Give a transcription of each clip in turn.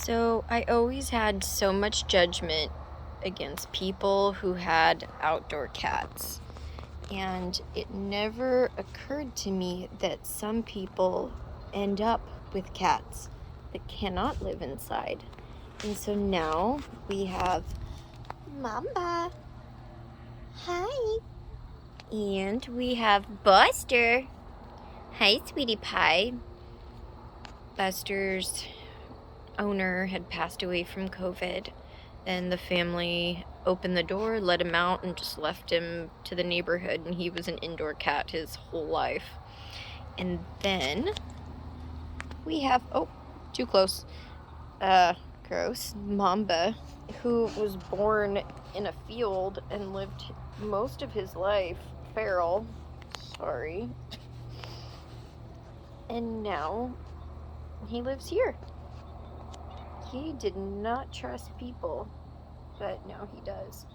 So I always had so much judgment against people who had outdoor cats. And it never occurred to me that some people end up with cats that cannot live inside. And so now we have Mamba. Hi. And we have Buster. Hi, sweetie pie. Buster's owner had passed away from COVID, and the family opened the door, let him out, and just left him to the neighborhood, and he was an indoor cat his whole life. And then we have, oh, too close, gross, Mamba, who was born in a field and lived most of his life feral, sorry, and now he lives here. He did not trust people, but now he does.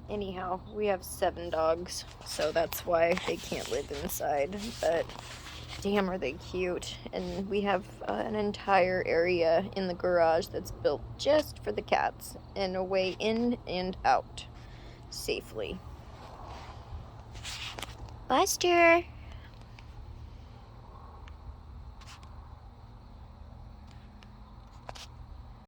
Anyhow, we have 7 dogs, so that's why they can't live inside, but damn are they cute. And we have an entire area in the garage that's built just for the cats, and a way in and out safely. Buster!